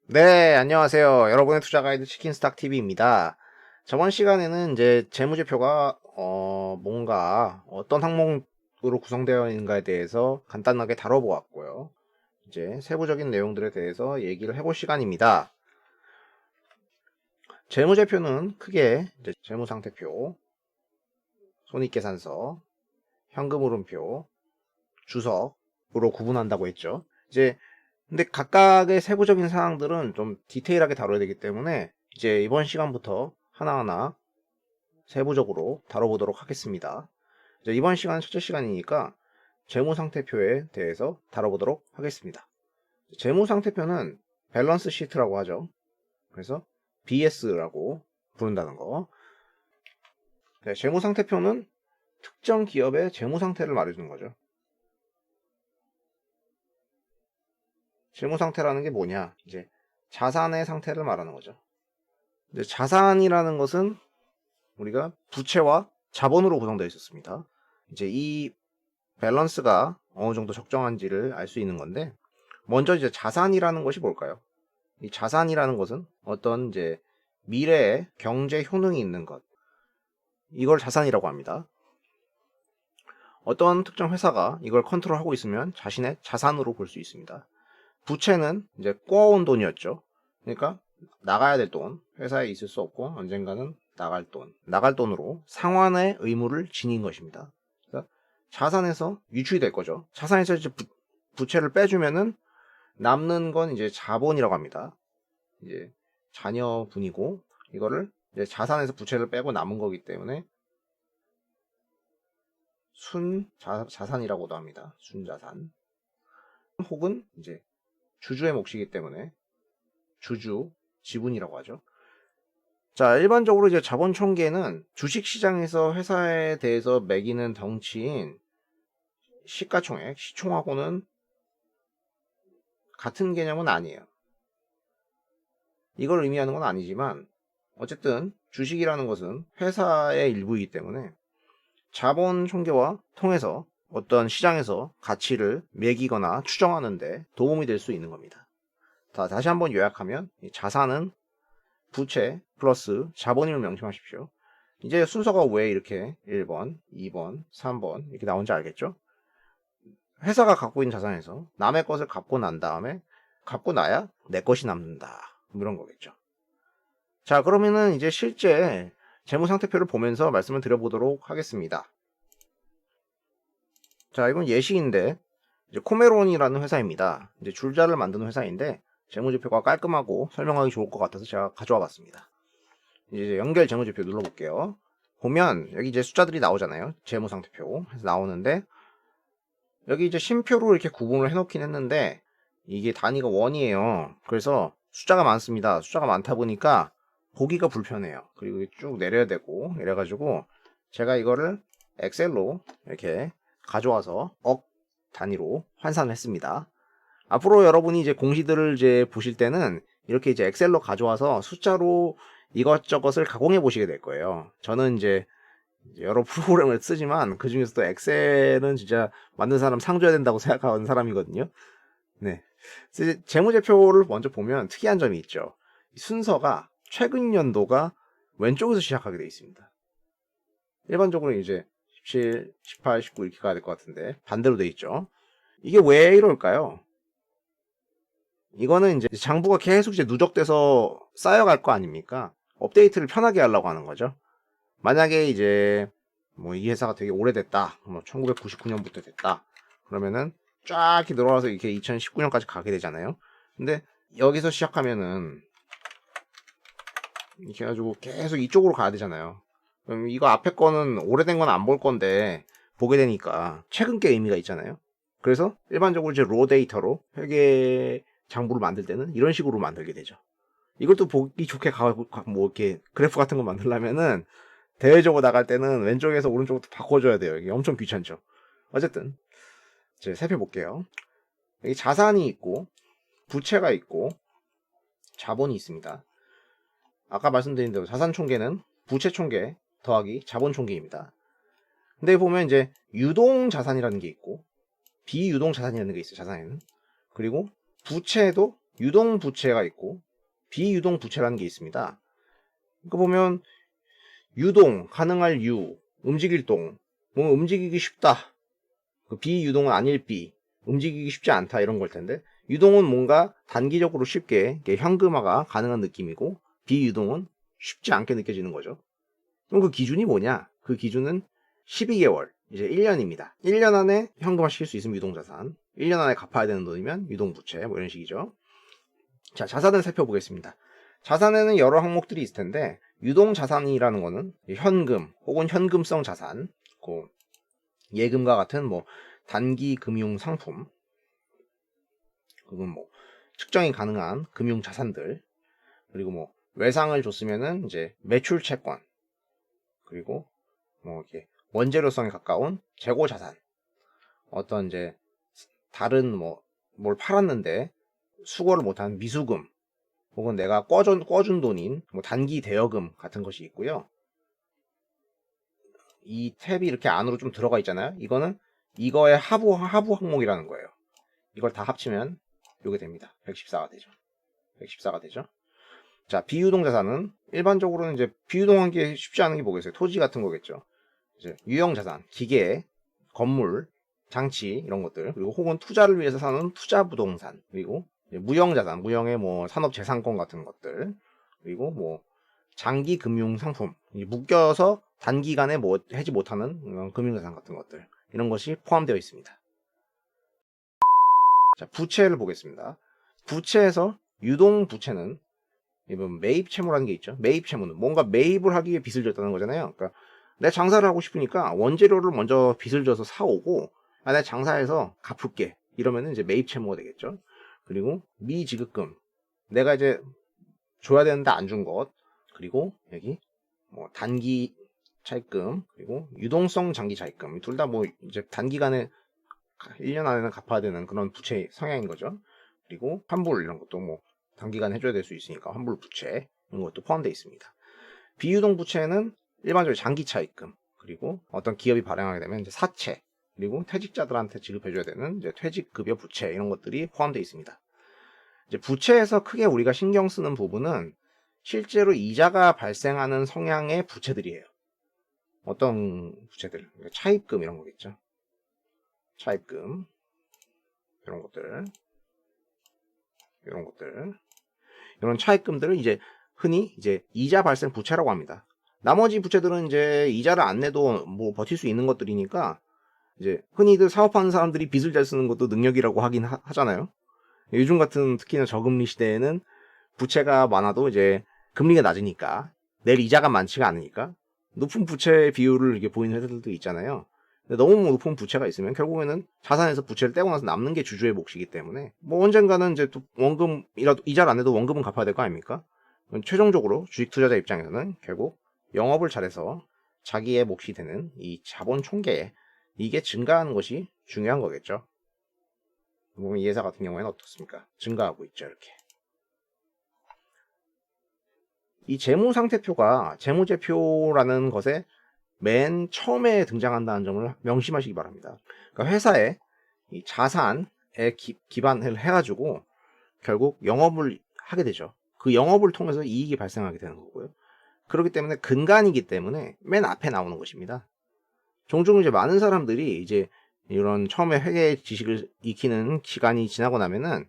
네, 안녕하세요. 여러분의 투자 가이드 치킨스탁TV입니다. 저번 시간에는 이제 재무제표가 뭔가 어떤 항목으로 구성되어 있는가에 대해서 간단하게 다뤄보았고요. 이제 세부적인 내용들에 대해서 얘기를 해볼 시간입니다. 재무제표는 크게 이제 재무상태표, 손익계산서, 현금흐름표, 주석으로 구분한다고 했죠. 이제 근데 각각의 세부적인 사항들은 좀 디테일하게 다뤄야 되기 때문에 이제 이번 시간부터 하나하나 세부적으로 다뤄보도록 하겠습니다. 이제 이번 시간은 첫째 시간이니까 재무상태표에 대해서 다뤄보도록 하겠습니다. 재무상태표는 밸런스 시트라고 하죠. 그래서 BS라고 부른다는 거. 네, 재무상태표는 특정 기업의 재무상태를 말해주는 거죠. 재무상태라는 게 뭐냐? 이제 자산의 상태를 말하는 거죠. 근데 자산이라는 것은 우리가 부채와 자본으로 구성되어 있었습니다. 이제 이 밸런스가 어느 정도 적정한지를 알 수 있는 건데, 먼저 이제 자산이라는 것이 뭘까요? 이 자산이라는 것은 어떤 이제 미래에 경제 효능이 있는 것, 이걸 자산이라고 합니다. 어떤 특정 회사가 이걸 컨트롤하고 있으면 자신의 자산으로 볼 수 있습니다. 부채는 이제 꼬아온 돈이었죠. 그러니까 나가야 될 돈, 회사에 있을 수 없고 언젠가는 나갈 돈으로 상환의 의무를 지닌 것입니다. 그러니까 자산에서 유출이 될 거죠. 자산에서 이제 부채를 빼주면은 남는 건 이제 자본이라고 합니다. 이제 자녀분이고 이거를 이제 자산에서 부채를 빼고 남은 거기 때문에 순자산이라고도 합니다. 순자산. 혹은 이제 주주의 몫이기 때문에 주주 지분이라고 하죠. 자, 일반적으로 이제 자본 총계는 주식 시장에서 회사에 대해서 매기는 덩치인 시가총액, 시총하고는 같은 개념은 아니에요. 이걸 의미하는 건 아니지만 어쨌든 주식이라는 것은 회사의 일부이기 때문에 자본 총계와 통해서 어떤 시장에서 가치를 매기거나 추정하는데 도움이 될 수 있는 겁니다. 다시 한번 요약하면 자산은 부채 플러스 자본임을 명심하십시오. 이제 순서가 왜 이렇게 1번, 2번, 3번 이렇게 나온지 알겠죠? 회사가 갖고 있는 자산에서 남의 것을 갚고 난 다음에 갚고 나야 내 것이 남는다. 이런 거겠죠. 자, 그러면은 이제 실제 재무상태표를 보면서 말씀을 드려보도록 하겠습니다. 자, 이건 예시인데 이제 코메론이라는 회사입니다. 이제 줄자를 만드는 회사인데 재무제표가 깔끔하고 설명하기 좋을 것 같아서 제가 가져와 봤습니다. 이제 연결 재무제표 눌러볼게요. 보면 여기 이제 숫자들이 나오잖아요. 재무상태표 해서 나오는데 여기 이제 쉼표로 이렇게 구분을 해놓긴 했는데 이게 단위가 원이에요. 그래서 숫자가 많습니다. 숫자가 많다 보니까 보기가 불편해요. 그리고 쭉 내려야 되고 이래가지고 제가 이거를 엑셀로 이렇게 가져와서 억 단위로 환산을 했습니다. 앞으로 여러분이 이제 공시들을 이제 보실 때는 이렇게 이제 엑셀로 가져와서 숫자로 이것저것을 가공해 보시게 될 거예요. 저는 이제 여러 프로그램을 쓰지만 그 중에서도 엑셀은 진짜 만든 사람 상 줘야 된다고 생각하는 사람이거든요. 네. 재무제표를 먼저 보면 특이한 점이 있죠. 순서가 최근 연도가 왼쪽에서 시작하게 되어 있습니다. 일반적으로 이제 17, 18, 19 이렇게 가야 될 것 같은데 반대로 되어 있죠. 이게 왜 이럴까요? 이거는 이제 장부가 계속 이제 누적돼서 쌓여갈 거 아닙니까? 업데이트를 편하게 하려고 하는 거죠. 만약에 이제 뭐 이 회사가 되게 오래됐다. 뭐 1999년부터 됐다. 그러면은 쫙 이렇게 늘어나서 이렇게 2019년까지 가게 되잖아요. 근데 여기서 시작하면은 이렇게 해가지고 계속 이쪽으로 가야 되잖아요. 그럼 이거 앞에 거는 오래된 건 안 볼 건데 보게 되니까 최근 게 의미가 있잖아요. 그래서 일반적으로 이제 로 데이터로 회계 장부를 만들 때는 이런 식으로 만들게 되죠. 이걸 또 보기 좋게 가고 뭐 이렇게 그래프 같은 거 만들려면은 대외적으로 나갈 때는 왼쪽에서 오른쪽으로 바꿔줘야 돼요. 이게 엄청 귀찮죠. 어쨌든 이제 살펴볼게요. 여기 자산이 있고 부채가 있고 자본이 있습니다. 아까 말씀드린 대로 자산 총계는 부채 총계 더하기 자본 총계입니다. 근데 보면 이제 유동 자산이라는 게 있고 비유동 자산이라는 게 있어요. 자산에는. 그리고 부채도 유동 부채가 있고 비유동 부채라는 게 있습니다. 그러니까 보면 유동, 가능할 유, 움직일 동, 뭐 움직이기 쉽다. 그 비유동은 아닐 비, 움직이기 쉽지 않다 이런 걸 텐데 유동은 뭔가 단기적으로 쉽게 현금화가 가능한 느낌이고 비유동은 쉽지 않게 느껴지는 거죠. 그럼 그 기준이 뭐냐? 그 기준은 12개월, 이제 1년입니다. 1년 안에 현금화 시킬 수 있으면 유동자산, 1년 안에 갚아야 되는 돈이면 유동부채, 뭐 이런 식이죠. 자, 자산을 살펴보겠습니다. 자산에는 여러 항목들이 있을 텐데 유동자산이라는 거는 현금 혹은 현금성 자산, 예금과 같은 뭐 단기 금융 상품, 그건 뭐 측정이 가능한 금융 자산들, 그리고 뭐 외상을 줬으면은 이제 매출 채권, 그리고 뭐 이렇게 원재료성에 가까운 재고 자산, 어떤 이제 다른 뭐 뭘 팔았는데 수거를 못한 미수금, 혹은 내가 꿔준 돈인 뭐 단기 대여금 같은 것이 있고요. 이 탭이 이렇게 안으로 좀 들어가 있잖아요. 이거는 이거의 하부 항목이라는 거예요. 이걸 다 합치면 이게 됩니다. 114가 되죠. 114가 되죠. 자, 비유동 자산은 일반적으로는 이제 비유동한 게 쉽지 않은 게 뭐겠어요? 토지 같은 거겠죠. 이제 유형 자산, 기계, 건물, 장치 이런 것들, 그리고 혹은 투자를 위해서 사는 투자 부동산, 그리고 무형 자산, 무형의 뭐 산업 재산권 같은 것들, 그리고 뭐 장기 금융 상품, 묶여서 단기간에 뭐 해지 못하는 금융 자산 같은 것들, 이런 것이 포함되어 있습니다. 자, 부채를 보겠습니다. 부채에서 유동 부채는 매입 채무라는 게 있죠. 매입 채무는 뭔가 매입을 하기 위해 빚을 졌다는 거잖아요. 그러니까 내 장사를 하고 싶으니까 원재료를 먼저 빚을 져서 사오고, 내 장사해서 갚을게 이러면은 이제 매입 채무가 되겠죠. 그리고 미지급금, 내가 이제 줘야 되는데 안 준 것, 그리고 여기 뭐 단기 차입금, 그리고 유동성 장기 차입금, 둘 다 뭐 이제 단기간에 1년 안에는 갚아야 되는 그런 부채 성향인 거죠. 그리고 환불 이런 것도 뭐 단기간 해줘야 될 수 있으니까 환불 부채 이런 것도 포함되어 있습니다. 비유동 부채는 일반적으로 장기 차입금, 그리고 어떤 기업이 발행하게 되면 이제 사채, 그리고 퇴직자들한테 지급해줘야 되는 이제 퇴직급여 부채 이런 것들이 포함되어 있습니다. 이제 부채에서 크게 우리가 신경 쓰는 부분은 실제로 이자가 발생하는 성향의 부채들이에요. 어떤 부채들? 차입금 이런 거겠죠. 차입금 이런 것들, 이런 차입금들을 이제 흔히 이제 이자 발생 부채라고 합니다. 나머지 부채들은 이제 이자를 안 내도 뭐 버틸 수 있는 것들이니까 이제 흔히들 사업하는 사람들이 빚을 잘 쓰는 것도 능력이라고 하긴 하잖아요. 요즘 같은 특히나 저금리 시대에는 부채가 많아도 이제 금리가 낮으니까 낼 이자가 많지가 않으니까 높은 부채 비율을 이렇게 보이는 회사들도 있잖아요. 근데 너무 높은 부채가 있으면 결국에는 자산에서 부채를 떼고 나서 남는 게 주주의 몫이기 때문에 뭐 언젠가는 이제 또 원금이라도 이자를 안 내도 원금은 갚아야 될 거 아닙니까? 최종적으로 주식 투자자 입장에서는 결국 영업을 잘해서 자기의 몫이 되는 이 자본 총계, 이게 증가하는 것이 중요한 거겠죠. 보면 이 회사 같은 경우에는 어떻습니까? 증가하고 있죠, 이렇게. 이 재무상태표가 재무제표라는 것에 맨 처음에 등장한다는 점을 명심하시기 바랍니다. 그러니까 회사의 이 자산에 기반을 해가지고 결국 영업을 하게 되죠. 그 영업을 통해서 이익이 발생하게 되는 거고요. 그렇기 때문에 근간이기 때문에 맨 앞에 나오는 것입니다. 종종 이제 많은 사람들이 이제 이런 처음에 회계 지식을 익히는 시간이 지나고 나면은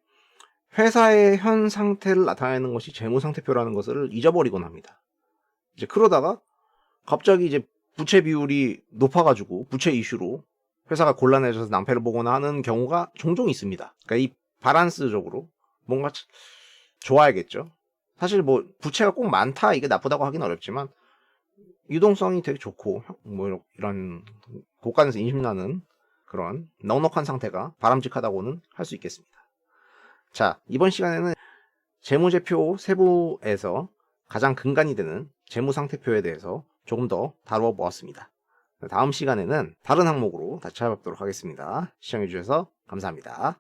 회사의 현 상태를 나타내는 것이 재무상태표라는 것을 잊어버리곤 합니다. 이제 그러다가 갑자기 이제 부채 비율이 높아가지고 부채 이슈로 회사가 곤란해져서 낭패를 보거나 하는 경우가 종종 있습니다. 그러니까 이 바란스적으로 뭔가 좋아야겠죠. 사실 뭐 부채가 꼭 많다 이게 나쁘다고 하긴 어렵지만 유동성이 되게 좋고 뭐 이런 고가에서 인심나는 그런 넉넉한 상태가 바람직하다고는 할 수 있겠습니다. 자, 이번 시간에는 재무제표 세부에서 가장 근간이 되는 재무상태표에 대해서 조금 더 다루어 보았습니다. 다음 시간에는 다른 항목으로 다시 찾아뵙도록 하겠습니다. 시청해주셔서 감사합니다.